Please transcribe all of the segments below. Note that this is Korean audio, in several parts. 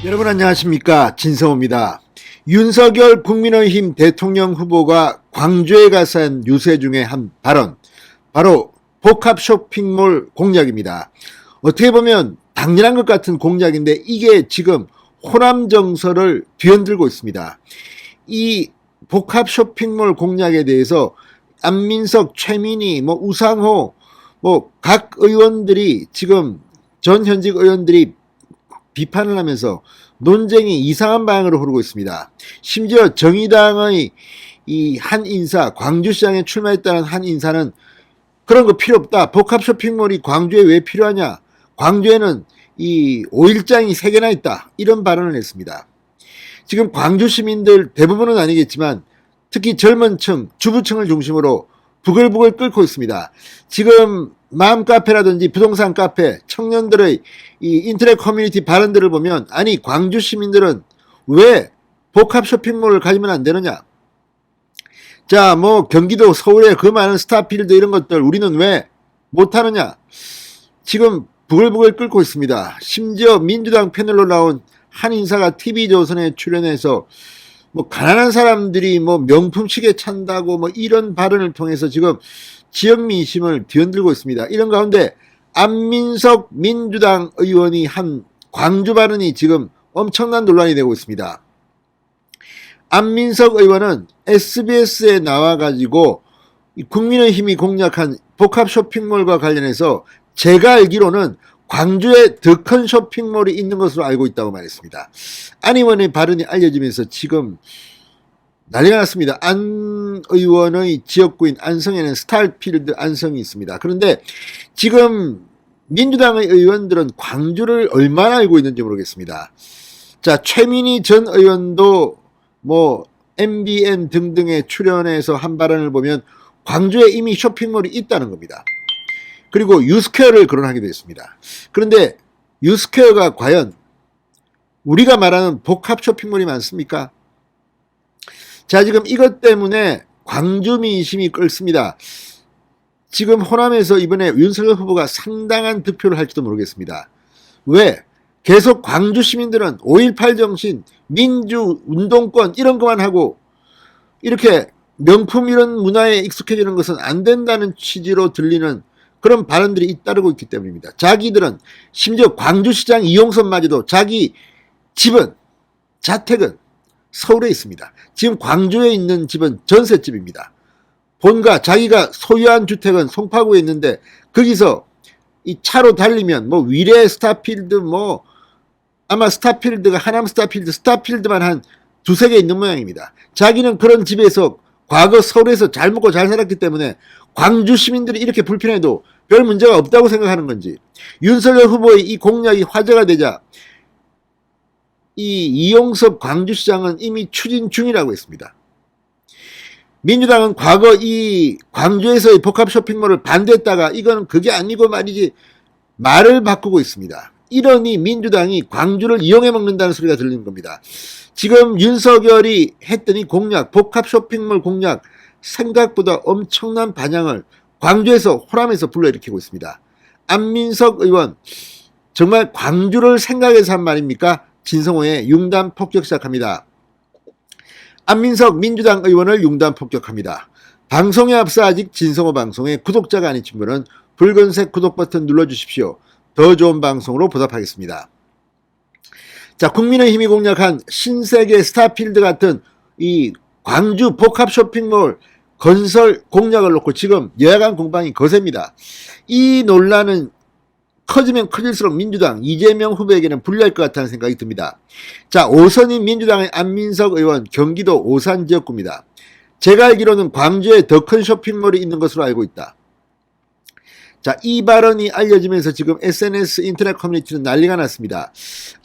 여러분 안녕하십니까, 진성호입니다. 윤석열 국민의힘 대통령 후보가 광주에 가서 한 유세 중에 한 발언, 바로 복합 쇼핑몰 공약입니다. 어떻게 보면 당연한 것 같은 공약인데 이게 지금 호남 정서를 뒤흔들고 있습니다. 이 복합 쇼핑몰 공약에 대해서 안민석, 최민희, 우상호 각 의원들이 지금 전 현직 의원들이 비판을 하면서 논쟁이 이상한 방향으로 흐르고 있습니다. 심지어 정의당의 이 한 인사, 광주시장에 출마했다는 한 인사는 그런 거 필요 없다. 복합 쇼핑몰이 광주에 왜 필요하냐. 광주에는 이 5일장이 3개나 있다. 이런 발언을 했습니다. 지금 광주 시민들 대부분은 아니겠지만 특히 젊은 층, 주부층을 중심으로 부글부글 끓고 있습니다. 지금 마음카페라든지 부동산 카페, 청년들의 이 인터넷 커뮤니티 발언들을 보면 아니 광주 시민들은 왜 복합 쇼핑몰을 가지면 안 되느냐. 자, 경기도 서울에 그 많은 스타필드 이런 것들 우리는 왜 못하느냐. 지금 부글부글 끓고 있습니다. 심지어 민주당 패널로 나온 한 인사가 TV조선에 출연해서 가난한 사람들이 명품 시계 찬다고 이런 발언을 통해서 지금 지역 민심을 뒤흔들고 있습니다. 이런 가운데 안민석 민주당 의원이 한 광주 발언이 지금 엄청난 논란이 되고 있습니다. 안민석 의원은 SBS에 나와가지고 국민의힘이 공약한 복합 쇼핑몰과 관련해서 제가 알기로는 광주에 더 큰 쇼핑몰이 있는 것으로 알고 있다고 말했습니다. 안 의원의 발언이 알려지면서 지금 난리가 났습니다. 안 의원의 지역구인 안성에는 스타필드 안성이 있습니다. 그런데 지금 민주당의 의원들은 광주를 얼마나 알고 있는지 모르겠습니다. 자, 최민희 전 의원도 MBN 등등에 출연해서 한 발언을 보면 광주에 이미 쇼핑몰이 있다는 겁니다. 그리고 유스퀘어를 거론하기도 했습니다. 그런데 유스퀘어가 과연 우리가 말하는 복합 쇼핑몰이 많습니까? 자, 지금 이것 때문에 광주 민심이 끓습니다. 지금 호남에서 이번에 윤석열 후보가 상당한 득표를 할지도 모르겠습니다. 왜? 계속 광주 시민들은 5.18 정신, 민주, 운동권 이런 것만 하고 이렇게 명품 이런 문화에 익숙해지는 것은 안 된다는 취지로 들리는 그런 발언들이 잇따르고 있기 때문입니다. 자기들은 심지어 광주시장 이용선마저도 자기 집은, 자택은 서울에 있습니다. 지금 광주에 있는 집은 전셋집입니다. 본가 자기가 소유한 주택은 송파구에 있는데 거기서 이 차로 달리면 위례 스타필드 아마 스타필드가 하남 스타필드만 한 2-3개 있는 모양입니다. 자기는 그런 집에서 과거 서울에서 잘 먹고 잘 살았기 때문에 광주 시민들이 이렇게 불편해도 별 문제가 없다고 생각하는 건지, 윤석열 후보의 이 공약이 화제가 되자 이 이용섭 광주시장은 이미 추진 중이라고 했습니다. 민주당은 과거 이 광주에서의 복합 쇼핑몰을 반대했다가 이건 그게 아니고 말이지 말을 바꾸고 있습니다. 이러니 민주당이 광주를 이용해 먹는다는 소리가 들리는 겁니다. 지금 윤석열이 했더니 공약, 복합 쇼핑몰 공약 생각보다 엄청난 반향을 광주에서 호남에서 불러일으키고 있습니다. 안민석 의원, 정말 광주를 생각해서 한 말입니까? 진성호의 융단 폭격 시작합니다. 안민석 민주당 의원을 융단 폭격합니다. 방송에 앞서 아직 진성호 방송에 구독자가 아닌 친구는 붉은색 구독 버튼 눌러주십시오. 더 좋은 방송으로 보답하겠습니다. 자, 국민의힘이 공약한 신세계 스타필드 같은 이 광주 복합 쇼핑몰 건설 공약을 놓고 지금 여야간 공방이 거셉니다. 이 논란은 커지면 커질수록 민주당 이재명 후보에게는 불리할 것 같다는 생각이 듭니다. 자, 오선인 민주당의 안민석 의원, 경기도 오산 지역구입니다. 제가 알기로는 광주에 더 큰 쇼핑몰이 있는 것으로 알고 있다. 자, 이 발언이 알려지면서 지금 SNS 인터넷 커뮤니티는 난리가 났습니다.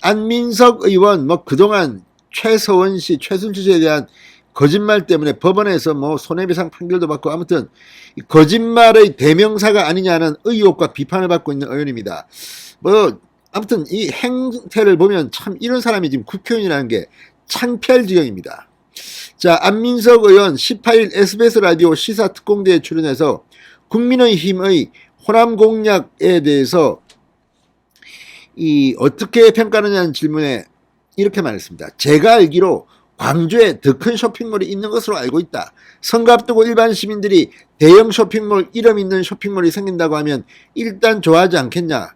안민석 의원 그동안 최서원 씨, 최순실 씨에 대한 거짓말 때문에 법원에서 손해배상 판결도 받고 아무튼 거짓말의 대명사가 아니냐는 의혹과 비판을 받고 있는 의원입니다. 아무튼 이 행태를 보면 참 이런 사람이 지금 국회의원이라는 게 창피할 지경입니다. 자, 안민석 의원 18일 SBS 라디오 시사특공대에 출연해서 국민의힘의 호남 공약에 대해서 어떻게 평가하느냐는 질문에 이렇게 말했습니다. 제가 알기로 광주에 더 큰 쇼핑몰이 있는 것으로 알고 있다. 선거 앞두고 일반 시민들이 대형 쇼핑몰, 이름 있는 쇼핑몰이 생긴다고 하면 일단 좋아하지 않겠냐.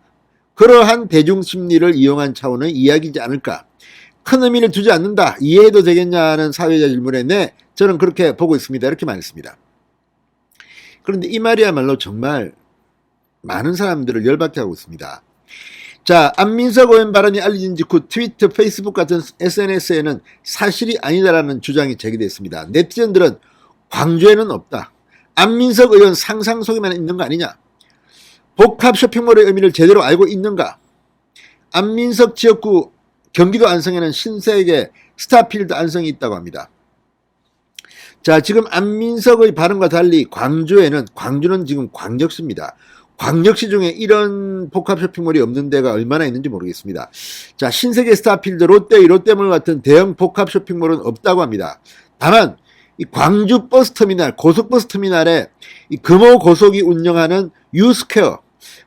그러한 대중심리를 이용한 차원의 이야기이지 않을까. 큰 의미를 두지 않는다. 이해해도 되겠냐는 사회자 질문에 네, 저는 그렇게 보고 있습니다. 이렇게 말했습니다. 그런데 이 말이야말로 정말 많은 사람들을 열받게 하고 있습니다. 자, 안민석 의원 발언이 알려진 직후 트위터, 페이스북 같은 SNS에는 사실이 아니다라는 주장이 제기됐습니다. 네티즌들은 광주에는 없다. 안민석 의원 상상 속에만 있는 거 아니냐. 복합 쇼핑몰의 의미를 제대로 알고 있는가. 안민석 지역구 경기도 안성에는 신세계 스타필드 안성이 있다고 합니다. 자, 지금 안민석의 발언과 달리 광주는 지금 광역시입니다. 광역시 중에 이런 복합 쇼핑몰이 없는 데가 얼마나 있는지 모르겠습니다. 자, 신세계 스타필드, 롯데몰 같은 대형 복합 쇼핑몰은 없다고 합니다. 다만 이 광주 버스터미널, 고속버스터미널에 이 금호 고속이 운영하는 유스퀘어,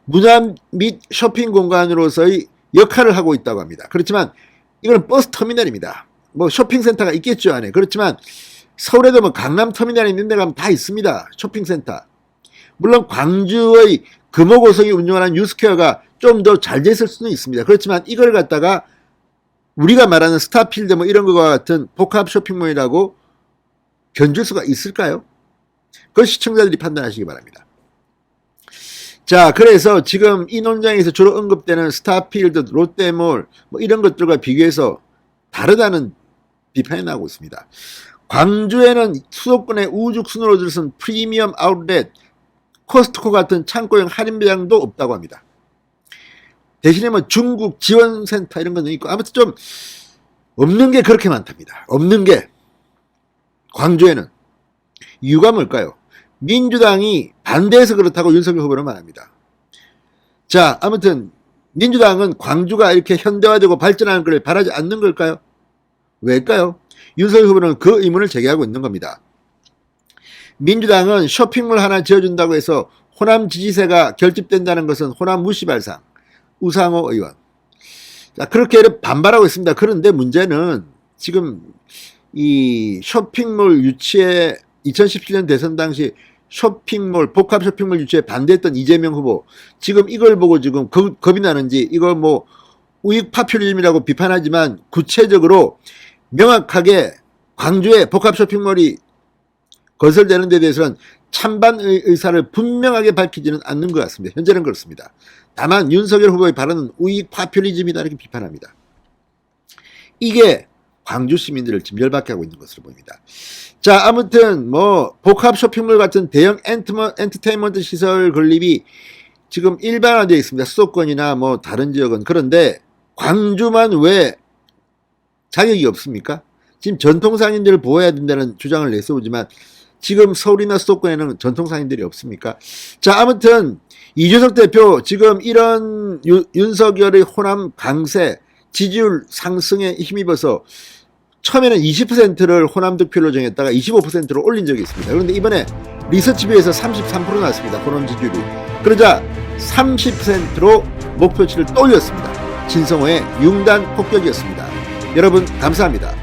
문화 및 쇼핑 공간으로서의 역할을 하고 있다고 합니다. 그렇지만 이거는 버스터미널입니다. 뭐 쇼핑센터가 있겠죠 안에. 그렇지만 서울에도 뭐 강남터미널이 있는 데 가면 다 있습니다. 쇼핑센터. 물론 광주의 금호고성이 운영하는 유스퀘어가 좀 더 잘 됐을 수는 있습니다. 그렇지만 이걸 갖다가 우리가 말하는 스타필드 뭐 이런 것과 같은 복합 쇼핑몰이라고 견줄 수가 있을까요? 그걸 시청자들이 판단하시기 바랍니다. 자, 그래서 지금 이 논쟁에서 주로 언급되는 스타필드, 롯데몰 뭐 이런 것들과 비교해서 다르다는 비판이 나오고 있습니다. 광주에는 수도권의 우죽순으로 들어선 프리미엄 아웃렛, 코스트코 같은 창고형 할인 매장도 없다고 합니다. 대신에 뭐 중국 지원센터 이런 거는 있고 아무튼 좀 없는 게 그렇게 많답니다. 없는 게 광주에는. 이유가 뭘까요? 민주당이 반대해서 그렇다고 윤석열 후보는 말합니다. 자, 아무튼 민주당은 광주가 이렇게 현대화되고 발전하는 걸 바라지 않는 걸까요? 왜일까요? 윤석열 후보는 그 의문을 제기하고 있는 겁니다. 민주당은 쇼핑몰 하나 지어준다고 해서 호남 지지세가 결집된다는 것은 호남 무시발상. 우상호 의원. 자, 그렇게 반발하고 있습니다. 그런데 문제는 지금 이 쇼핑몰 유치에 2017년 대선 당시 쇼핑몰, 복합 쇼핑몰 유치에 반대했던 이재명 후보. 지금 이걸 보고 지금 겁이 나는지 이걸 뭐 우익 파퓰리즘이라고 비판하지만 구체적으로 명확하게 광주에 복합 쇼핑몰이 건설되는 데 대해서는 찬반의 의사를 분명하게 밝히지는 않는 것 같습니다. 현재는 그렇습니다. 다만 윤석열 후보의 발언은 우익 파퓰리즘이다 이렇게 비판합니다. 이게 광주 시민들을 지금 열받게 하고 있는 것으로 보입니다. 자, 아무튼 뭐 복합 쇼핑몰 같은 대형 엔터테인먼트 시설 건립이 지금 일반화되어 있습니다. 수도권이나 뭐 다른 지역은. 그런데 광주만 왜 자격이 없습니까? 지금 전통상인들을 보호해야 된다는 주장을 내세우지만 지금 서울이나 수도권에는 전통상인들이 없습니까? 자, 아무튼 이준석 대표 지금 이런 윤석열의 호남 강세, 지지율 상승에 힘입어서 처음에는 20%를 호남 득표로 정했다가 25%로 올린 적이 있습니다. 그런데 이번에 리서치비에서 33% 나왔습니다. 호남 지지율이. 그러자 30%로 목표치를 또 올렸습니다. 진성호의 융단 폭격이었습니다. 여러분 감사합니다.